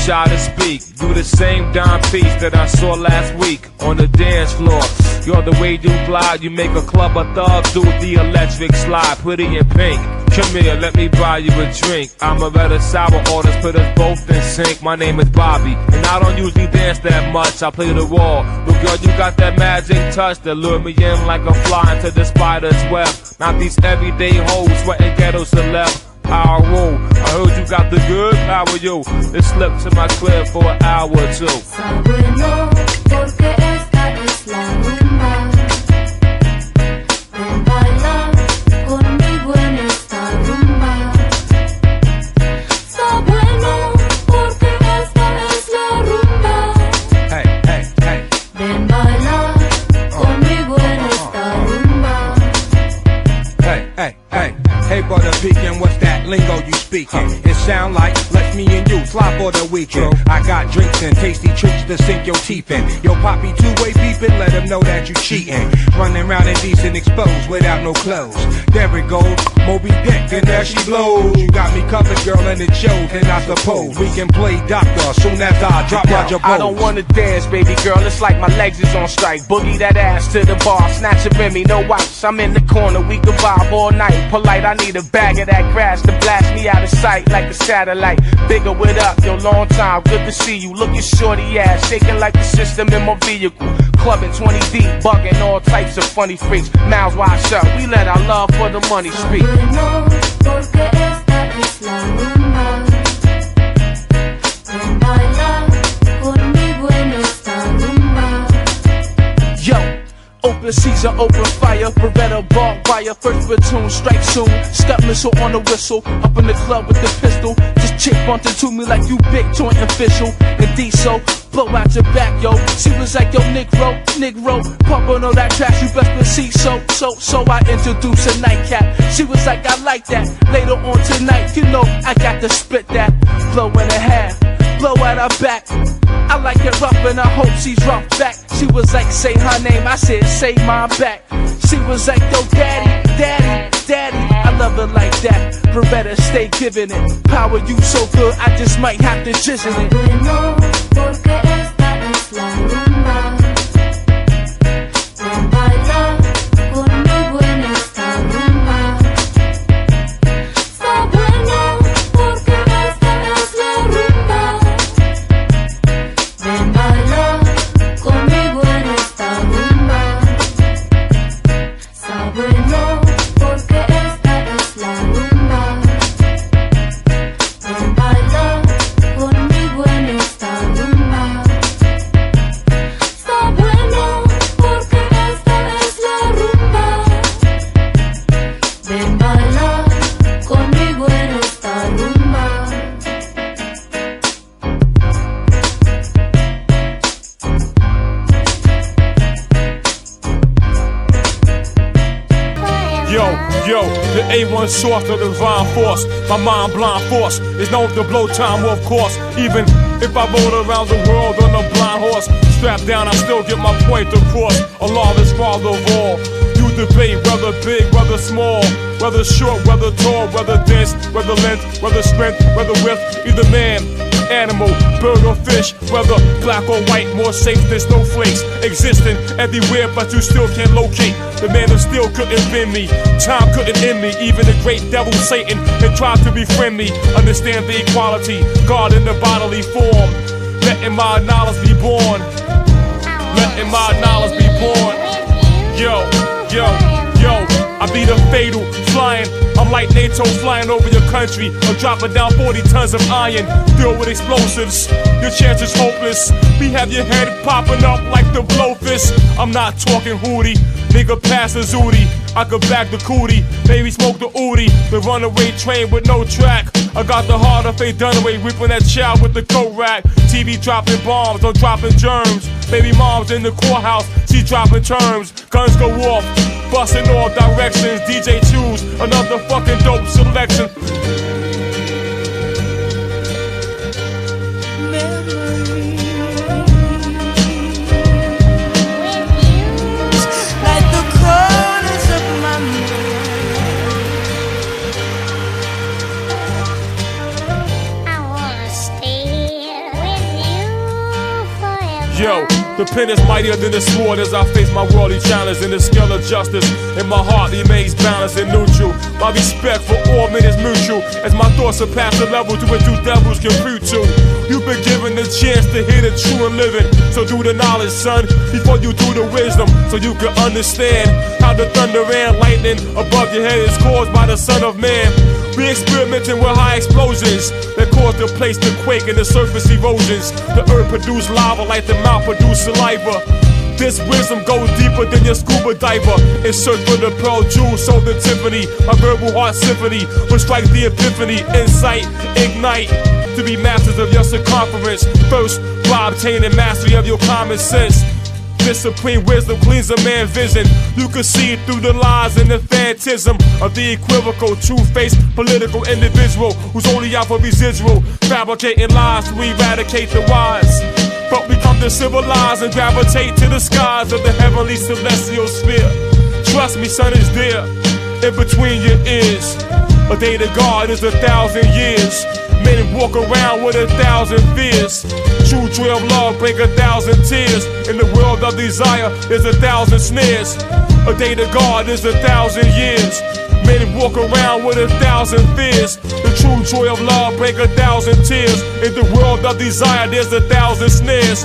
shy to speak. Do the same dime piece that I saw last week on the dance floor. You're the way you glide, you make a club of thugs do the electric slide. Pretty in pink, come here, let me buy you a drink. I'm a better sour orders, put us both in sync. My name is Bobby, and I don't usually dance that much. I play the wall, but girl, you got that magic touch that lure me in like a fly into the spider's web. Not these everyday hoes sweating ghetto celeb. Power rule, I heard you got the good power, yo. Let's slip to my crib for an hour or two. Bueno, porque esta es la rumba. Ven baila conmigo en esta rumba. Está bueno, porque esta es la rumba. Hey, hey, hey. Ven baila conmigo en esta rumba. Hey, hey, hey. Hey, brother Beacon, what's that lingo you speaking? It sound like let's me and you fly for the weekend. I got drinks and tasty treats to sink your teeth in. Yo, poppy two-way beeping, let them know that you cheating. Running around indecent exposed without no clothes. There it goes, Moby Dick, and there she blows. You got me covered, girl, and it shows. And I suppose we can play doctor soon as I drop Roger Bones. I don't wanna dance, baby girl, it's like my legs is on strike. Boogie that ass to the bar, snatch a Remy, no wipes. I'm in the corner, we can vibe all night. Polite, I need a bag of that grass to blast me out of sight like a satellite. Bigger with up, yo, long time, good to see you. Look at shorty ass, shaking like the system in my vehicle. Clubbing 20 deep, bugging all types of funny freaks. Mouths wide shut, we let our love for the money speak. Bueno, porque esta es la rumba. Ven baila conmigo en esta rumba. Yo, open season, open fire, Beretta barbed wire, first platoon, strike soon. Step missile on the whistle, up in the club with the pistol. This chick bumped into me like you big joint official. And D-so, blow out your back, yo. She was like, yo, Negro, pump on all that trash, you best believe so I introduced a nightcap. She was like, I like that. Later on tonight, you know, I got to spit that. Blow in a half, blow out her back. I like it rough and I hope she's rough back. She was like, say her name, I said, say my back. She was like, yo, daddy, I love her like that. Beretta, stay giving it. Power you so good, I just might have to jizz in it. Bueno, porque esta es la rumba. Ven baila conmigo en esta rumba. Está bueno, porque esta es la rumba. Ven baila conmigo en esta rumba. Está bueno, porque esta es la rumba. Ven baila conmigo en esta rumba. Está bueno, porque esta es la rumba. Ven baila conmigo en esta rumba. Yo, the A1 source of the divine force. My mind blind force is known to blow time off course. Even if I rode around the world on a blind horse, strapped down, I still get my point across. Allah is father of all. You debate whether big, whether small, whether short, whether tall, whether dense, whether length, whether strength, whether width. Either man, animal, bird or fish, whether black or white, more safe than snowflakes. Existing everywhere, but you still can't locate. The man of steel couldn't bend me, time couldn't end me. Even the great devil Satan had tried to befriend me. Understand the equality, God in the bodily form. Letting my knowledge be born. Letting my knowledge be born. Yo, I be the fatal flying. I'm like NATO flying over your country. I'm dropping down 40 tons of iron, filled with explosives. Your chance is hopeless. We have your head popping up like the blowfish. I'm not talking hootie, nigga pass the zooty. I could back the cootie, maybe smoke the ooty. The runaway train with no track. I got the heart of Faye Dunaway, whipping that child with the coat rack. TV dropping bombs, I'm dropping germs. Baby mom's in the courthouse, she dropping terms. Guns go off, busting all directions. DJ choose another fucking dope selection. Like the corners of my I wanna steal Yo, the pen is mightier than the sword as I face my worldly challenge. And the scale of justice in my heart remains balanced and neutral. My respect for all men is mutual as my thoughts surpass the level to which two devils can compute to. You've been given the chance to hear the true and living. So do the knowledge, son, before you do the wisdom, so you can understand how the thunder and lightning above your head is caused by the Son of Man. We experimenting with high explosions that cause the place to quake and the surface erosions. The earth produce lava like the mouth produce saliva. This wisdom goes deeper than your scuba diver. In search for the pearl jewels sold in Tiffany. My verbal heart symphony will strike the epiphany. Insight, ignite, to be masters of your circumference. First, by obtaining mastery of your common sense. This supreme wisdom cleans a man's vision. You can see through the lies and the phantasm of the equivocal, two-faced political individual who's only out for residual, fabricating lies to eradicate the wise. But we come to civilize and gravitate to the skies of the heavenly celestial sphere. Trust me, son, is there in between your ears. A day to God is 1,000 years. Men walk around with 1,000 fears. True joy of love break 1,000 tears. In the world of desire, there's 1,000 snares. A day to God is 1,000 years. Men walk around with 1,000 fears. The true joy of love break 1,000 tears. In the world of desire, there's 1,000 snares.